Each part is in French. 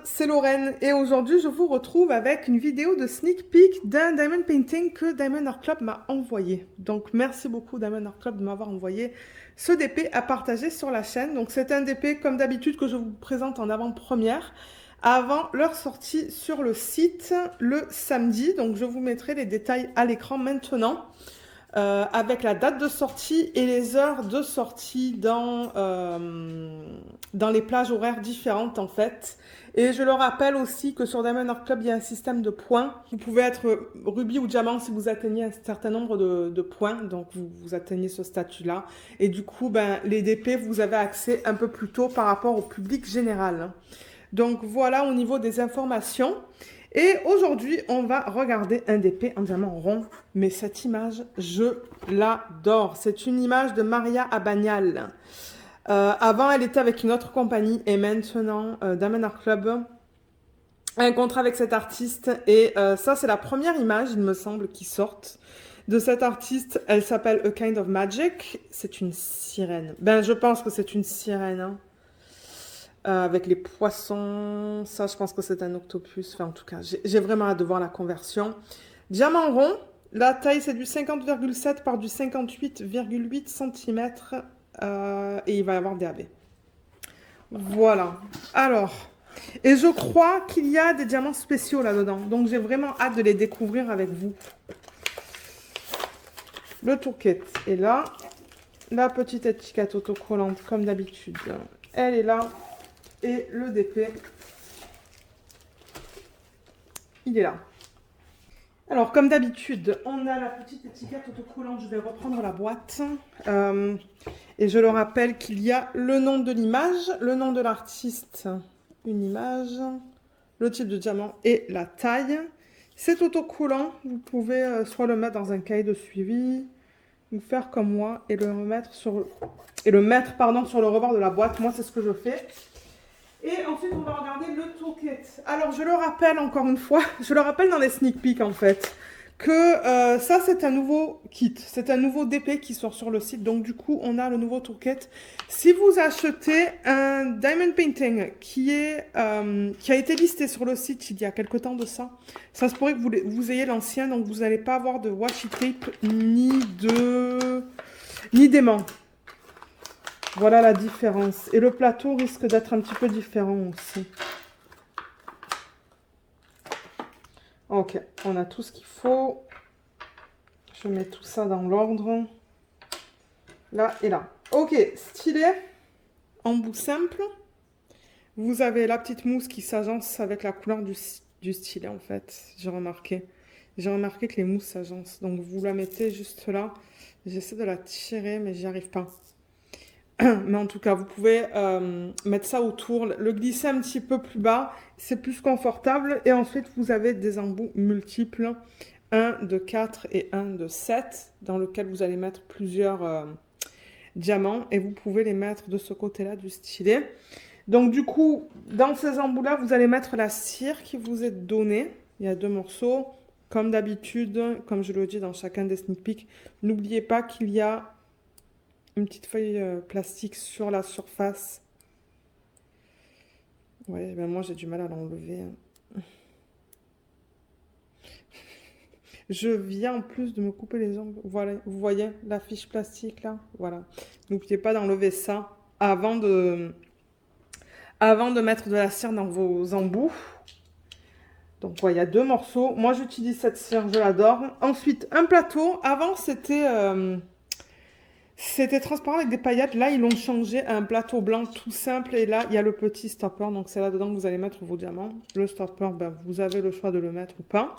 c'est Lorraine et aujourd'hui je vous retrouve avec une vidéo de sneak peek d'un diamond painting que Diamond Art Club m'a envoyé. Donc merci beaucoup Diamond Art Club de m'avoir envoyé ce DP à partager sur la chaîne. Donc c'est un DP comme d'habitude que je vous présente en avant-première avant leur sortie sur le site le samedi. Donc je vous mettrai les détails à l'écran maintenant. Avec la date de sortie et les heures de sortie dans les plages horaires différentes en fait. Et je le rappelle aussi que sur Diamond Art Club, il y a un système de points. Vous pouvez être rubis ou diamant si vous atteignez un certain nombre de points. Donc vous atteignez ce statut-là. Et du coup, les DP, vous avez accès un peu plus tôt par rapport au public général. Donc voilà au niveau des informations. Et aujourd'hui, on va regarder un DP en diamant rond. Mais cette image, je l'adore. C'est une image de Maria Abagnale. Avant, elle était avec une autre compagnie. Et maintenant, Diamond Art Club a un contrat avec cet artiste. Et ça, c'est la première image, il me semble, qui sorte de cet artiste. Elle s'appelle A Kind of Magic. C'est une sirène. Je pense que c'est une sirène, hein. Avec les poissons, ça je pense que c'est un octopus, enfin en tout cas j'ai vraiment hâte de voir la conversion. Diamant rond, la taille c'est du 50,7 par du 58,8 cm et il va y avoir DAB. Voilà, alors, et je crois qu'il y a des diamants spéciaux là-dedans, donc j'ai vraiment hâte de les découvrir avec vous. Le toolkit est là, la petite étiquette autocollante comme d'habitude, elle est là. Et le DP, il est là. Alors, comme d'habitude, on a la petite étiquette autocollante. Je vais reprendre la boîte. Et je le rappelle qu'il y a le nom de l'image, le nom de l'artiste, une image, le type de diamant et la taille. C'est autocollant. Vous pouvez soit le mettre dans un cahier de suivi, ou faire comme moi et le mettre sur le rebord de la boîte. Moi, c'est ce que je fais. Et ensuite, on va regarder le toolkit. Alors, je le rappelle encore une fois, je le rappelle dans les sneak peeks en fait, que ça, c'est un nouveau kit. C'est un nouveau DP qui sort sur le site. Donc, du coup, on a le nouveau toolkit. Si vous achetez un diamond painting qui a été listé sur le site il y a quelque temps de ça, ça se pourrait que vous ayez l'ancien. Donc, vous n'allez pas avoir de washi tape ni d'aimant. Voilà la différence. Et le plateau risque d'être un petit peu différent aussi. Ok, on a tout ce qu'il faut. Je mets tout ça dans l'ordre. Là et là. Ok, stylet en bout simple. Vous avez la petite mousse qui s'agence avec la couleur du stylet en fait. J'ai remarqué. J'ai remarqué que les mousses s'agencent. Donc vous la mettez juste là. J'essaie de la tirer mais j'y arrive pas. Mais en tout cas, vous pouvez mettre ça autour, le glisser un petit peu plus bas, c'est plus confortable. Et ensuite, vous avez des embouts multiples, un de 4 et un de 7, dans lequel vous allez mettre plusieurs diamants. Et vous pouvez les mettre de ce côté-là du stylet. Donc du coup, dans ces embouts-là, vous allez mettre la cire qui vous est donnée. Il y a 2 morceaux. Comme d'habitude, comme je le dis dans chacun des sneak peeks, n'oubliez pas qu'il y a une petite feuille plastique sur la surface. Ouais, moi j'ai du mal à l'enlever. Je viens en plus de me couper les ongles. Voilà, vous voyez la fiche plastique là. Voilà. N'oubliez pas d'enlever ça avant de mettre de la cire dans vos embouts. Donc voilà, il y a 2 morceaux. Moi j'utilise cette cire, je l'adore. Ensuite, un plateau. Avant c'était transparent avec des paillettes. Là, ils l'ont changé à un plateau blanc tout simple. Et là, il y a le petit stopper. Donc, c'est là-dedans que vous allez mettre vos diamants. Le stopper, vous avez le choix de le mettre ou pas.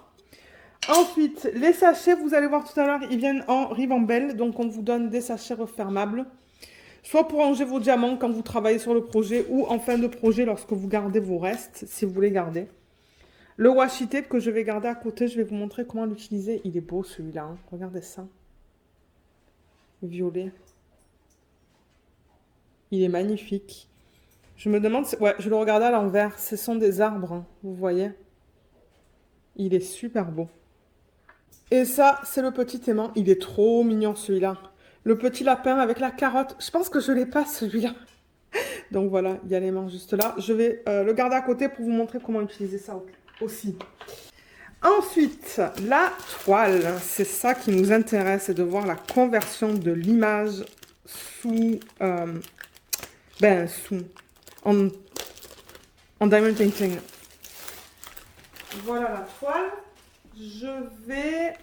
Ensuite, les sachets, vous allez voir tout à l'heure, ils viennent en ribambelle. Donc, on vous donne des sachets refermables. Soit pour ranger vos diamants quand vous travaillez sur le projet ou en fin de projet lorsque vous gardez vos restes, si vous les gardez. Le washi tape que je vais garder à côté, je vais vous montrer comment l'utiliser. Il est beau celui-là, hein. Regardez ça. Violet. Il est magnifique. Je me demande... Ouais, je le regardais à l'envers. Ce sont des arbres, hein, vous voyez. Il est super beau. Et ça, c'est le petit aimant. Il est trop mignon, celui-là. Le petit lapin avec la carotte. Je pense que je l'ai pas, celui-là. Donc voilà, il y a l'aimant juste là. Je vais le garder à côté pour vous montrer comment utiliser ça aussi. Ensuite, la toile. C'est ça qui nous intéresse, c'est de voir la conversion de l'image en diamond painting. Voilà la toile. Je vais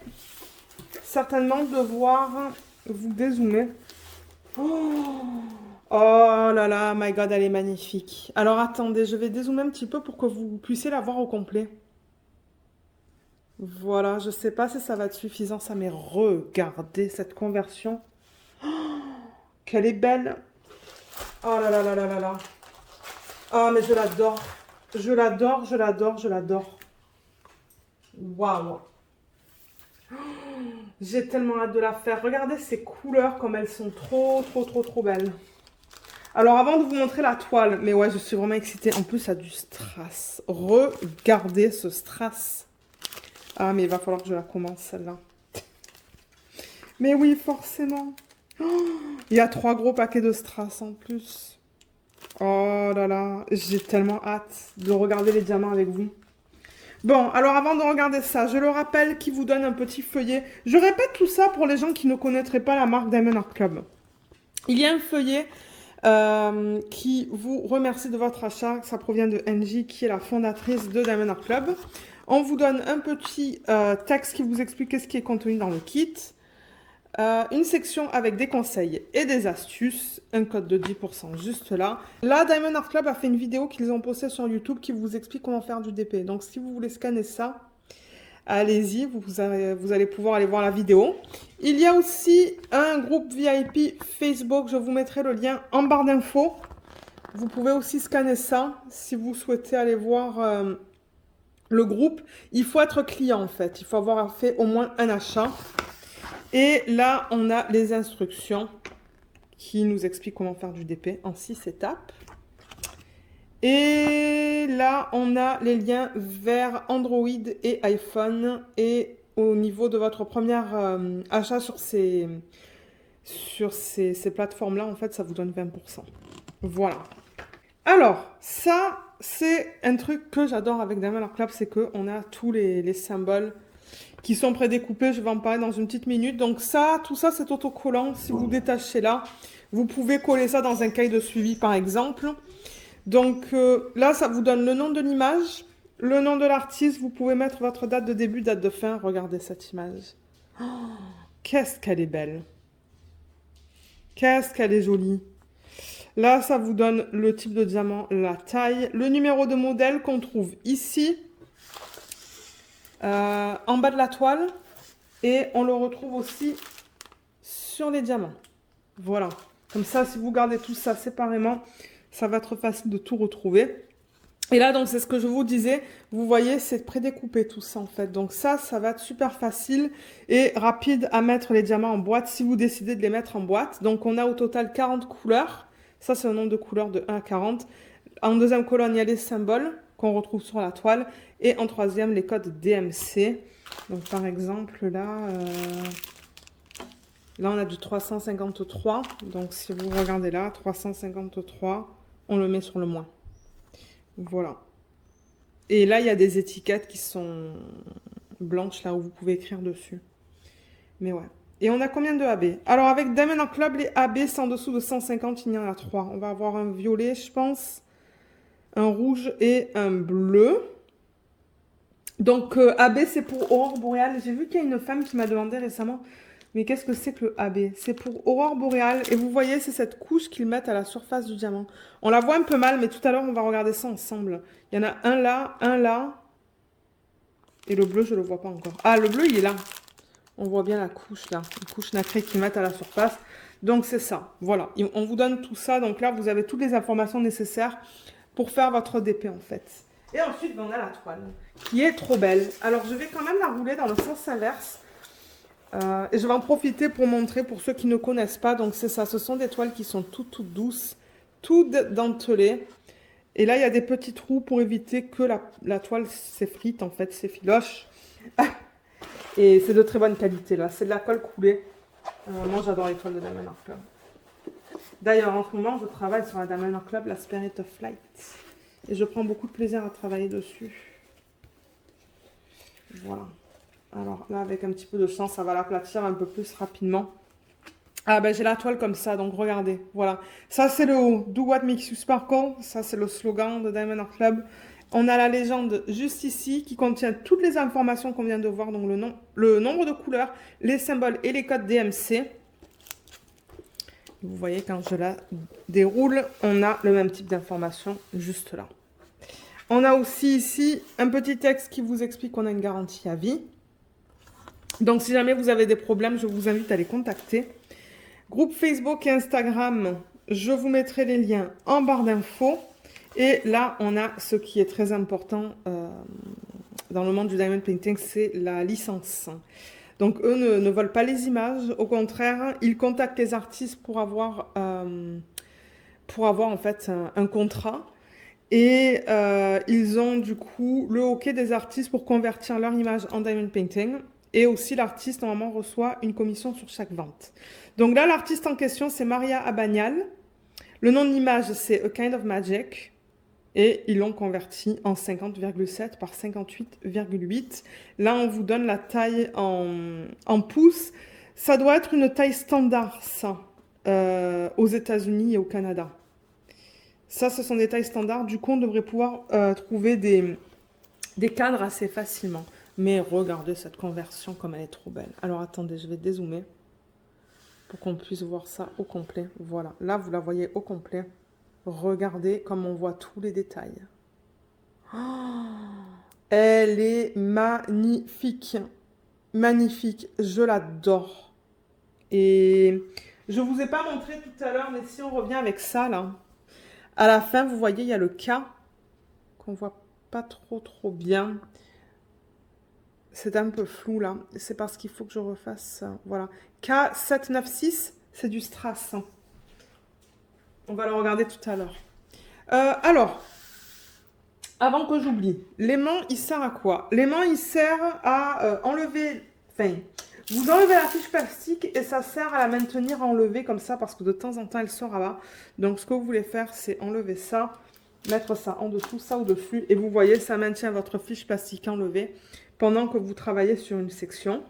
certainement devoir vous dézoomer. Oh là là, my god, elle est magnifique. Alors attendez, je vais dézoomer un petit peu pour que vous puissiez la voir au complet. Voilà, je sais pas si ça va être suffisant ça, mais regardez cette conversion. Oh, qu'elle est belle. Oh là là là là là là. Oh, mais je l'adore. Je l'adore, je l'adore, je l'adore. Waouh. J'ai tellement hâte de la faire. Regardez ces couleurs comme elles sont trop belles. Alors avant de vous montrer la toile, mais ouais, je suis vraiment excitée. En plus, ça a du strass. Regardez ce strass. Ah, mais il va falloir que je la commence celle-là. Mais oui, forcément. Oh, il y a 3 gros paquets de strass en plus. Oh là là, j'ai tellement hâte de regarder les diamants avec vous. Bon, alors avant de regarder ça, je le rappelle qui vous donne un petit feuillet. Je répète tout ça pour les gens qui ne connaîtraient pas la marque Diamond Art Club. Il y a un feuillet qui vous remercie de votre achat. Ça provient de Angie, qui est la fondatrice de Diamond Art Club. On vous donne un petit texte qui vous explique ce qui est contenu dans le kit. Une section avec des conseils et des astuces, un code de 10% juste là. Là, Diamond Art Club a fait une vidéo qu'ils ont postée sur YouTube qui vous explique comment faire du DP. Donc, si vous voulez scanner ça, allez-y, vous allez pouvoir aller voir la vidéo. Il y a aussi un groupe VIP Facebook, je vous mettrai le lien en barre d'infos. Vous pouvez aussi scanner ça si vous souhaitez aller voir le groupe. Il faut être client en fait, il faut avoir fait au moins un achat. Et là, on a les instructions qui nous expliquent comment faire du DP en 6 étapes. Et là, on a les liens vers Android et iPhone. Et au niveau de votre premier achat sur ces plateformes-là, en fait, ça vous donne 20%. Voilà. Alors, ça, c'est un truc que j'adore avec Diamond Art Club, c'est qu'on a tous les symboles qui sont prédécoupés, je vais en parler dans une petite minute. Donc ça, tout ça, c'est autocollant. Si vous détachez là, vous pouvez coller ça dans un cahier de suivi, par exemple. Donc là, ça vous donne le nom de l'image, le nom de l'artiste. Vous pouvez mettre votre date de début, date de fin. Regardez cette image. Oh, qu'est-ce qu'elle est belle. Qu'est-ce qu'elle est jolie. Là, ça vous donne le type de diamant, la taille, le numéro de modèle qu'on trouve ici. En bas de la toile et on le retrouve aussi sur les diamants. Voilà, comme ça si vous gardez tout ça séparément, ça va être facile de tout retrouver. Et là donc c'est ce que je vous disais, vous voyez c'est prédécoupé tout ça en fait, donc ça va être super facile et rapide à mettre les diamants en boîte si vous décidez de les mettre en boîte. Donc on a au total 40 couleurs, ça c'est le nombre de couleurs de 1 à 40. En deuxième colonne il y a les symboles qu'on retrouve sur la toile. Et en troisième, les codes DMC. Donc, par exemple, là, on a du 353. Donc, si vous regardez là, 353, on le met sur le moins. Voilà. Et là, il y a des étiquettes qui sont blanches, là, où vous pouvez écrire dessus. Mais ouais. Et on a combien de AB? Alors, avec Diamond Art Club, les AB, c'est en dessous de 150, il y en a 3. On va avoir un violet, je pense, un rouge et un bleu. Donc, AB, c'est pour Aurore Boréale. J'ai vu qu'il y a une femme qui m'a demandé récemment, mais qu'est-ce que c'est que le AB? C'est pour Aurore Boréale. Et vous voyez, c'est cette couche qu'ils mettent à la surface du diamant. On la voit un peu mal, mais tout à l'heure, on va regarder ça ensemble. Il y en a un là. Et le bleu, je ne le vois pas encore. Ah, le bleu, il est là. On voit bien la couche, là. Une couche nacrée qu'ils mettent à la surface. Donc, c'est ça. Voilà. Et on vous donne tout ça. Donc là, vous avez toutes les informations nécessaires pour faire votre DP, en fait. Et ensuite, on a la toile, qui est trop belle. Alors, je vais quand même la rouler dans le sens inverse. Et je vais en profiter pour montrer pour ceux qui ne connaissent pas. Donc, c'est ça. Ce sont des toiles qui sont toutes douces, toutes dentelées. Et là, il y a des petits trous pour éviter que la toile s'effrite, en fait, s'effiloche. Et c'est de très bonne qualité, là. C'est de la colle coulée. Moi, j'adore les toiles de Diamond Art Club. D'ailleurs, en ce moment, je travaille sur la Diamond Art Club, la Spirit of Flight. Et je prends beaucoup de plaisir à travailler dessus. Voilà. Alors là, avec un petit peu de chance, ça va l'aplatir un peu plus rapidement. Ah ben j'ai la toile comme ça, donc regardez. Voilà. Ça, c'est le haut. Do what makes you sparkle. Ça, c'est le slogan de Diamond Art Club. On a la légende juste ici qui contient toutes les informations qu'on vient de voir. Donc le nombre de couleurs, les symboles et les codes DMC. Vous voyez, quand je la déroule, on a le même type d'information juste là. On a aussi ici un petit texte qui vous explique qu'on a une garantie à vie. Donc, si jamais vous avez des problèmes, je vous invite à les contacter. Groupe Facebook et Instagram, je vous mettrai les liens en barre d'infos. Et là, on a ce qui est très important dans le monde du diamond painting, c'est la licence. Donc, eux ne volent pas les images. Au contraire, ils contactent les artistes pour avoir en fait un contrat. Et ils ont du coup le OK des artistes pour convertir leur image en diamond painting. Et aussi l'artiste normalement reçoit une commission sur chaque vente. Donc là, l'artiste en question, c'est Maria Abagnale. Le nom de l'image, c'est A Kind of Magic. Et ils l'ont converti en 50,7 par 58,8. Là, on vous donne la taille en pouces. Ça doit être une taille standard, ça, aux États-Unis et au Canada. Ça, ce sont des tailles standards. Du coup, on devrait pouvoir trouver des cadres assez facilement. Mais regardez cette conversion comme elle est trop belle. Alors, attendez, je vais dézoomer pour qu'on puisse voir ça au complet. Voilà, là, vous la voyez au complet. Regardez comme on voit tous les détails. Oh, elle est magnifique. Magnifique. Je l'adore. Et je ne vous ai pas montré tout à l'heure, mais si on revient avec ça, là. À la fin, vous voyez, il y a le K qu'on voit pas trop bien. C'est un peu flou là. C'est parce qu'il faut que je refasse. Voilà. K796, c'est du strass. On va le regarder tout à l'heure. Alors, avant que j'oublie, l'aimant, il sert à quoi? L'aimant, il sert à enlever. Enfin, vous enlevez la fiche plastique et ça sert à la maintenir enlevée comme ça parce que de temps en temps, elle sort à bas. Donc, ce que vous voulez faire, c'est enlever ça, mettre ça en dessous, ça au-dessus. Et vous voyez, ça maintient votre fiche plastique enlevée pendant que vous travaillez sur une section.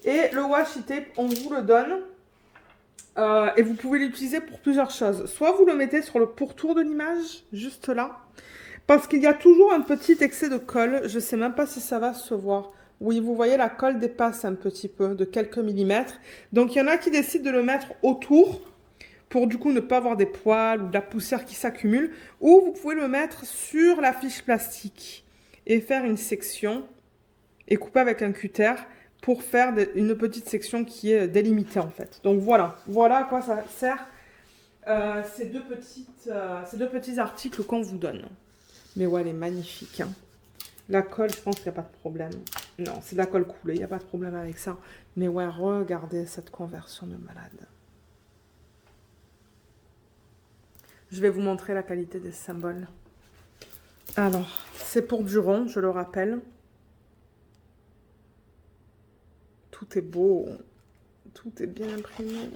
Et le washi tape, on vous le donne. Et vous pouvez l'utiliser pour plusieurs choses. Soit vous le mettez sur le pourtour de l'image, juste là. Parce qu'il y a toujours un petit excès de colle. Je ne sais même pas si ça va se voir. Oui, vous voyez, la colle dépasse un petit peu, de quelques millimètres. Donc, il y en a qui décident de le mettre autour pour du coup ne pas avoir des poils ou de la poussière qui s'accumule. Ou vous pouvez le mettre sur la fiche plastique et faire une section et couper avec un cutter pour faire une petite section qui est délimitée en fait. Donc voilà, voilà à quoi ça sert ces deux petits articles qu'on vous donne. Mais ouais, elle est magnifique. Hein. La colle, je pense qu'il n'y a pas de problème. Non, c'est de la colle coulée, il n'y a pas de problème avec ça. Mais ouais, regardez cette conversion de malade. Je vais vous montrer la qualité des symboles. Alors, c'est pour du rond, je le rappelle. Tout est beau. Tout est bien imprimé.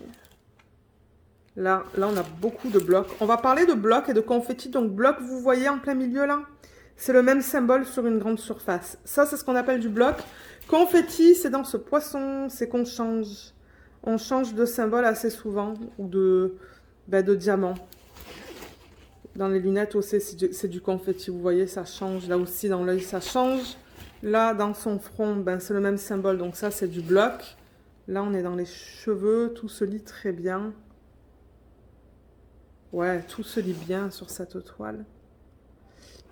Là, on a beaucoup de blocs. On va parler de blocs et de confettis. Donc, bloc, vous voyez en plein milieu, là, c'est le même symbole sur une grande surface. Ça, c'est ce qu'on appelle du bloc. Confetti, c'est dans ce poisson. C'est qu'on change. On change de symbole assez souvent. Ou de diamant. Dans les lunettes aussi, c'est du confetti. Vous voyez, ça change. Là aussi, dans l'œil, ça change. Là, dans son front, c'est le même symbole. Donc ça, c'est du bloc. Là, on est dans les cheveux. Tout se lit très bien. Ouais, tout se lit bien sur cette toile.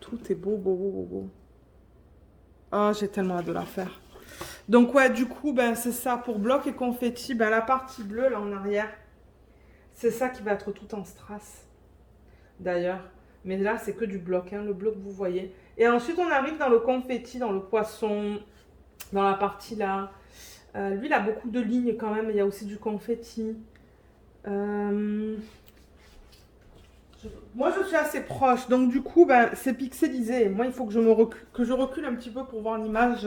Tout est beau, beau, beau, beau, beau. Ah, j'ai tellement hâte de la faire. Donc ouais, du coup, c'est ça. Pour bloc et confetti, la partie bleue, là, en arrière, c'est ça qui va être tout en strass. D'ailleurs. Mais là, c'est que du bloc, hein, le bloc que vous voyez. Et ensuite, on arrive dans le confetti, dans le poisson, dans la partie là. Lui, il a beaucoup de lignes quand même. Il y a aussi du confetti. Moi, je suis assez proche. Donc, du coup, c'est pixelisé. Moi, il faut que je recule un petit peu pour voir l'image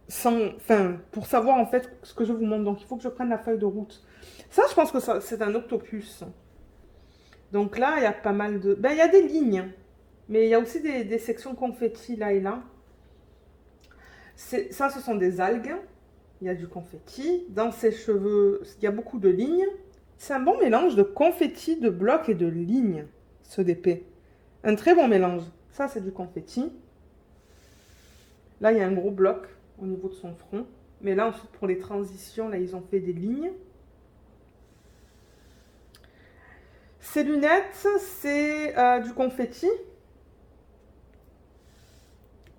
enfin, pour savoir en fait ce que je vous montre. Donc, il faut que je prenne la feuille de route. Ça, je pense que c'est un octopus. Donc là, il y a pas mal de... Ben, il y a des lignes. Mais il y a aussi des sections confetti là et là. Ça, ce sont des algues. Il y a du confetti. Dans ses cheveux, il y a beaucoup de lignes. C'est un bon mélange de confetti, de blocs et de lignes, ce DP. Un très bon mélange. Ça, c'est du confetti. Là, il y a un gros bloc au niveau de son front. Mais là, ensuite, pour les transitions, là, ils ont fait des lignes. Ses lunettes, c'est du confetti.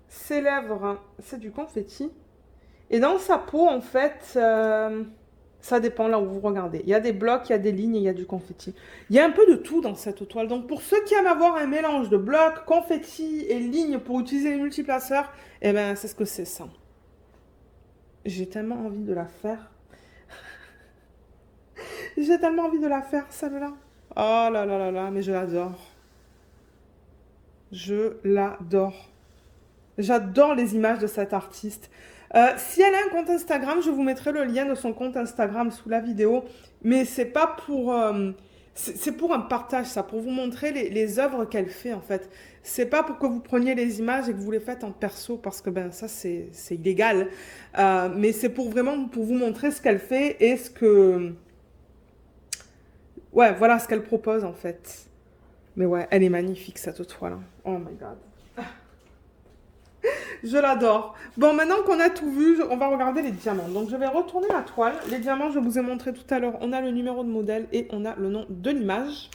Ses lèvres, c'est du confetti. Et dans sa peau, en fait, ça dépend là où vous regardez. Il y a des blocs, il y a des lignes, il y a du confetti. Il y a un peu de tout dans cette toile. Donc pour ceux qui aiment avoir un mélange de blocs, confetti et lignes pour utiliser les multiplaceurs, eh ben c'est ce que c'est ça. J'ai tellement envie de la faire. J'ai tellement envie de la faire, celle-là. Oh là là là là, mais je l'adore. Je l'adore. J'adore les images de cette artiste. Si elle a un compte Instagram, je vous mettrai le lien de son compte Instagram sous la vidéo. Mais c'est pas pour... c'est pour un partage, ça, pour vous montrer les œuvres qu'elle fait, en fait. C'est pas pour que vous preniez les images et que vous les faites en perso, parce que ben ça, c'est illégal. Mais c'est pour vraiment pour vous montrer ce qu'elle fait et ce que... Ouais, voilà ce qu'elle propose, en fait. Mais ouais, elle est magnifique, cette toile. Oh my God. Je l'adore. Bon, maintenant qu'on a tout vu, on va regarder les diamants. Donc, je vais retourner la toile. Les diamants, je vous ai montré tout à l'heure. On a le numéro de modèle et on a le nom de l'image.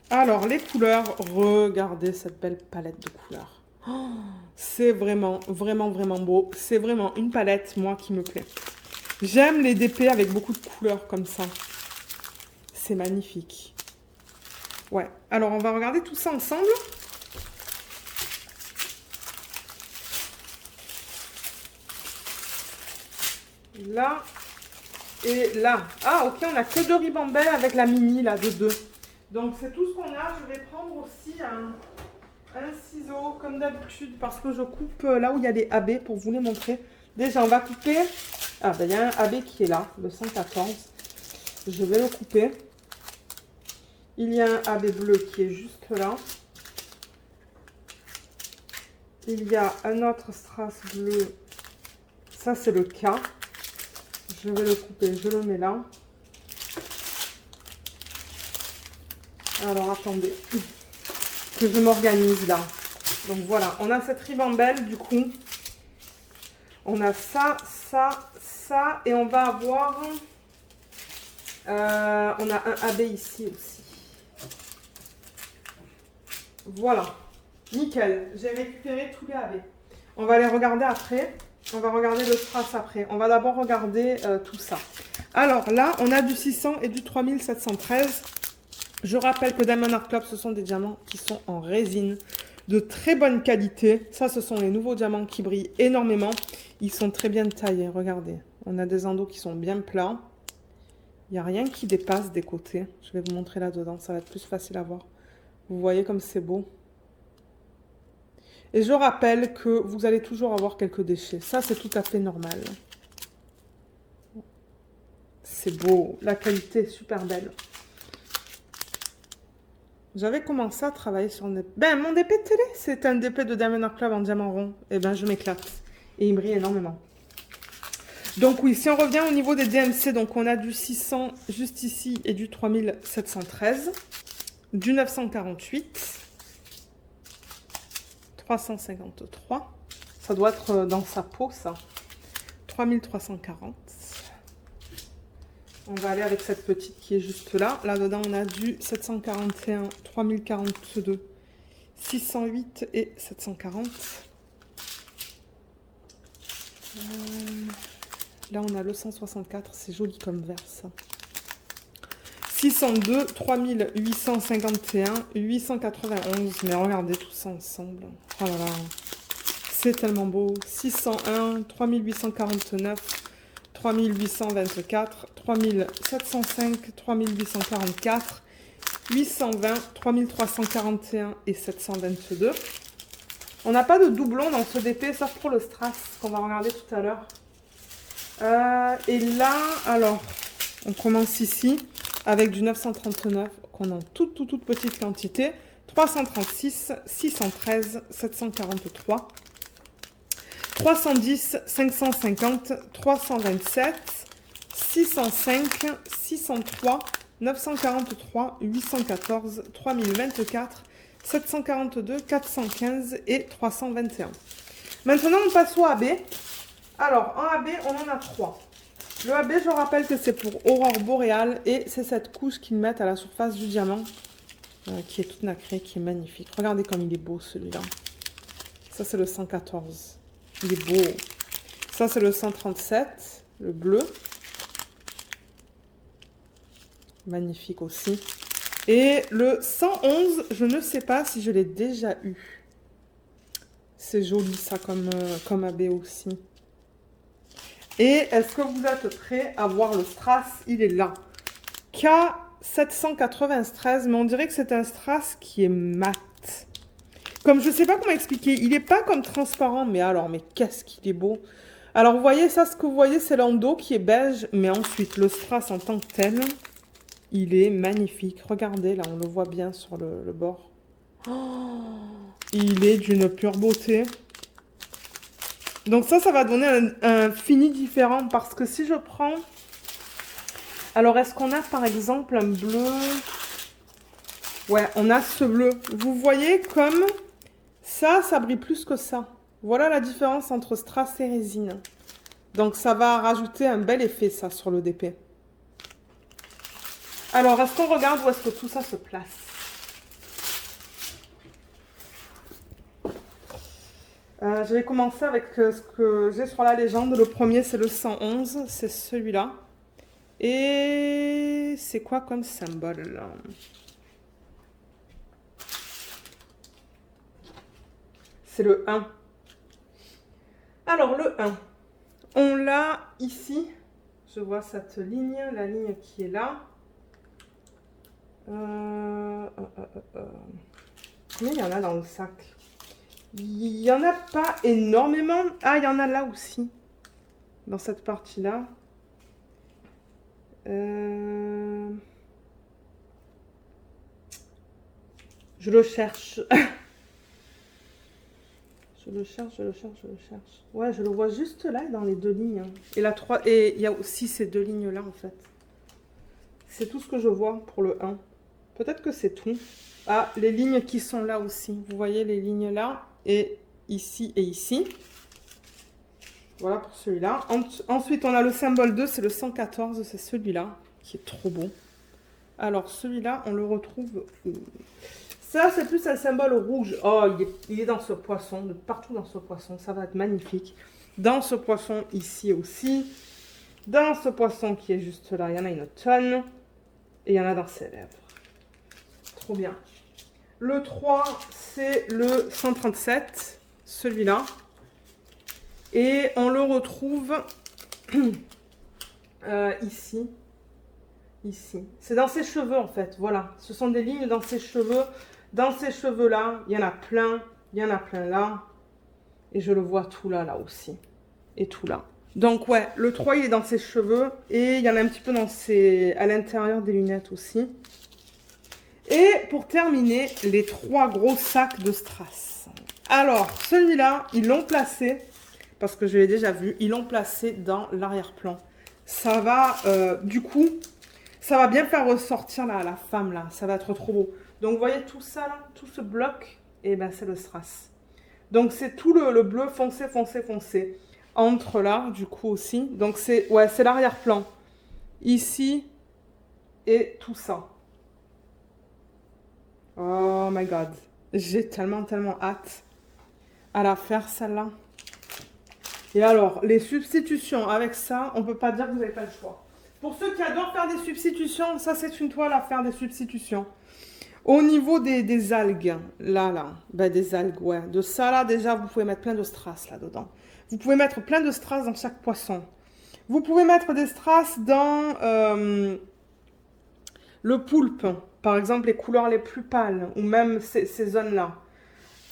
Alors, les couleurs. Regardez cette belle palette de couleurs. Oh, c'est vraiment, vraiment, vraiment beau. C'est vraiment une palette, moi, qui me plaît. J'aime les DP avec beaucoup de couleurs comme ça. C'est magnifique. Ouais. Alors, on va regarder tout ça ensemble. Là et là. Ah, ok, on a que 2 ribambelles avec la mini, là, de 2. Donc, c'est tout ce qu'on a. Je vais prendre aussi un ciseau, comme d'habitude, parce que je coupe là où il y a des AB pour vous les montrer. Déjà, on va couper... Ah, ben, il y a un AB qui est là, le 114. Je vais le couper. Il y a un AB bleu qui est juste là. Il y a un autre strass bleu. Ça, c'est le K. Je vais le couper, je le mets là. Alors, attendez, que je m'organise là. Donc voilà, on a cette ribambelle du coup. On a ça, ça, ça. Et on va avoir... on a un AB ici aussi. Voilà, nickel. J'ai récupéré tous les AB. On va les regarder après. On va regarder le strass après. On va d'abord regarder tout ça. Alors là, on a du 600 et du 3713. Je rappelle que Diamond Art Club, ce sont des diamants qui sont en résine de très bonne qualité. Ça, ce sont les nouveaux diamants qui brillent énormément. Ils sont très bien taillés. Regardez, on a des endos qui sont bien plats. Il n'y a rien qui dépasse des côtés. Je vais vous montrer là-dedans. Ça va être plus facile à voir. Vous voyez comme c'est beau. Et je rappelle que vous allez toujours avoir quelques déchets. Ça, c'est tout à fait normal. C'est beau. La qualité est super belle. J'avais commencé à travailler sur mon DP de télé, c'est un DP de Diamond Art Club en diamant rond. Et ben, je m'éclate. Et il brille énormément. Donc oui, si on revient au niveau des DMC, donc on a du 600 juste ici et du 3713. Du 948. 353. Ça doit être dans sa peau, ça. 3340. On va aller avec cette petite qui est juste là. Là-dedans, on a du 741, 3042, 608 et 740. Là, on a le 164. C'est joli comme vert, ça. 602, 3851, 891. Mais regardez tout ça ensemble. Oh là là. C'est tellement beau. 601, 3849, 3824, 3705, 3844, 820, 3341 et 722. On n'a pas de doublon dans ce DP, sauf pour le strass, qu'on va regarder tout à l'heure. Et là, alors, on commence ici avec du 939, qu'on a en toute petite quantité. 336, 613, 743, 310, 550, 327, 605, 603, 943, 814, 3024, 742, 415 et 321. Maintenant, on passe au AB. Alors, en AB, on en a 3. Le AB, je rappelle que c'est pour Aurore Boréale et c'est cette couche qu'ils mettent à la surface du diamant qui est toute nacrée, qui est magnifique. Regardez comme il est beau celui-là. Ça, c'est le 114. Il est beau. Ça, c'est le 137, le bleu. Magnifique aussi. Et le 111, je ne sais pas si je l'ai déjà eu. C'est joli ça comme AB aussi. Et est-ce que vous êtes prêts à voir le strass? Il est là. K793, mais on dirait que c'est un strass qui est mat. Comme je ne sais pas comment expliquer, il n'est pas comme transparent, mais alors, mais qu'est-ce qu'il est beau. Alors vous voyez, ça, ce que vous voyez, c'est l'endos qui est beige, mais ensuite le strass en tant que tel, il est magnifique. Regardez, là, on le voit bien sur le bord. Oh, il est d'une pure beauté. Donc ça va donner un fini différent parce que si je prends... Alors, est-ce qu'on a par exemple un bleu? Ouais, on a ce bleu. Vous voyez comme ça brille plus que ça. Voilà la différence entre strass et résine. Donc ça va rajouter un bel effet ça sur le DP. Alors, est-ce qu'on regarde où est-ce que tout ça se place? Je vais commencer avec ce que j'ai sur la légende. Le premier, c'est le 111. C'est celui-là. Et c'est quoi comme symbole là? C'est le 1. Alors, le 1. On l'a ici. Je vois cette ligne, la ligne qui est là. Combien il y en a dans le sac? Il n'y en a pas énormément. Ah, il y en a là aussi. Dans cette partie-là. Je le cherche. Je le cherche. Ouais, je le vois juste là, dans les deux lignes. Et la 3, et il y a aussi ces deux lignes-là, en fait. C'est tout ce que je vois pour le 1. Peut-être que c'est tout. Ah, les lignes qui sont là aussi. Vous voyez les lignes là, et ici et ici. Voilà pour celui-là. Ensuite, on a le symbole 2, c'est le 114, c'est celui-là, qui est trop beau. Alors, celui-là, on le retrouve où? Ça, c'est plus un symbole rouge. Oh, il est dans ce poisson, de partout dans ce poisson. Ça va être magnifique. Dans ce poisson, ici aussi. Dans ce poisson qui est juste là, il y en a une tonne. Et il y en a dans ses lèvres. Trop bien. Le 3, c'est le 137. Celui-là. Et on le retrouve ici. Ici. C'est dans ses cheveux, en fait. Voilà. Ce sont des lignes dans ses cheveux. Dans ces cheveux-là, il y en a plein. Il y en a plein là. Et je le vois tout là, là aussi. Et tout là. Donc, ouais, le 3, il est dans ses cheveux. Et il y en a un petit peu à l'intérieur des lunettes aussi. Et pour terminer, les 3 gros sacs de strass. Alors, celui-là, ils l'ont placé, parce que je l'ai déjà vu, ils l'ont placé dans l'arrière-plan. Ça va, du coup, ça va bien faire ressortir la femme, là. Ça va être trop beau. Donc, vous voyez tout ça, là, tout ce bloc, et ben c'est le strass. Donc, c'est tout le bleu foncé. Entre là, du coup, aussi. Donc, c'est l'arrière-plan. Ici, et tout ça. Oh my god. J'ai tellement hâte à la faire, celle-là. Et alors, les substitutions avec ça, on peut pas dire que vous n'avez pas le choix. Pour ceux qui adorent faire des substitutions, ça, c'est une toile à faire des substitutions. Au niveau des algues, là, ben des algues, ouais. De ça, là, déjà, vous pouvez mettre plein de strass là-dedans. Vous pouvez mettre plein de strass dans chaque poisson. Vous pouvez mettre des strass dans le poulpe. Par exemple, les couleurs les plus pâles, ou même ces zones-là.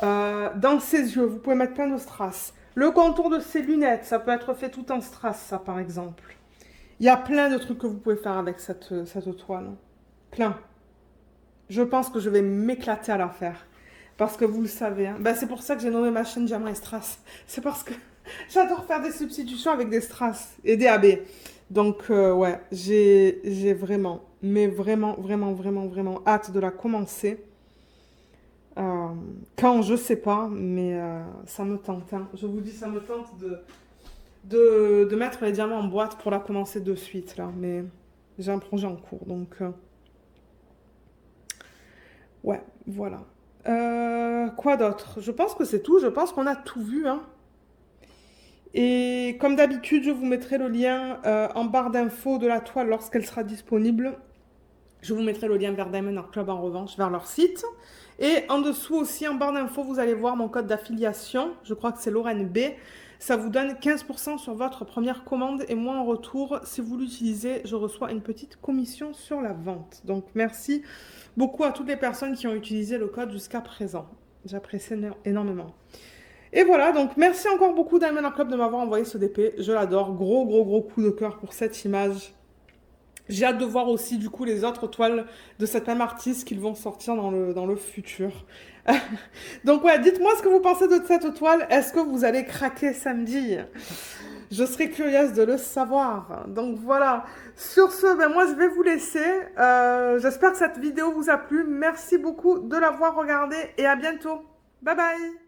Dans ses yeux, vous pouvez mettre plein de strass. Le contour de ses lunettes, ça peut être fait tout en strass, ça par exemple. Il y a plein de trucs que vous pouvez faire avec cette toile. Plein. Je pense que je vais m'éclater à la faire. Parce que vous le savez, hein. Ben, c'est pour ça que j'ai nommé ma chaîne Diamant et Strass. C'est parce que j'adore faire des substitutions avec des strass et des AB. Donc, ouais, j'ai vraiment, mais vraiment, vraiment, vraiment, vraiment hâte de la commencer. Quand, je sais pas, mais ça me tente, hein. Je vous dis, ça me tente de mettre les diamants en boîte pour la commencer de suite, là. Mais j'ai un projet en cours, donc... ouais, voilà. Quoi d'autre? Je pense que c'est tout. Je pense qu'on a tout vu, hein. Et comme d'habitude, je vous mettrai le lien en barre d'infos de la toile lorsqu'elle sera disponible. Je vous mettrai le lien vers Diamond Art Club en revanche, vers leur site. Et en dessous aussi, en barre d'infos, vous allez voir mon code d'affiliation. Je crois que c'est Lorraine B. Ça vous donne 15% sur votre première commande. Et moi, en retour, si vous l'utilisez, je reçois une petite commission sur la vente. Donc, merci beaucoup à toutes les personnes qui ont utilisé le code jusqu'à présent. J'apprécie énormément. Et voilà, donc merci encore beaucoup Diamond Art Club de m'avoir envoyé ce DP. Je l'adore. Gros, gros, gros coup de cœur pour cette image. J'ai hâte de voir aussi du coup les autres toiles de cette même artiste qu'ils vont sortir dans le futur. Donc ouais, dites-moi ce que vous pensez de cette toile. Est-ce que vous allez craquer samedi? Je serais curieuse de le savoir. Donc voilà, sur ce, ben moi je vais vous laisser. J'espère que cette vidéo vous a plu. Merci beaucoup de l'avoir regardée et à bientôt. Bye bye.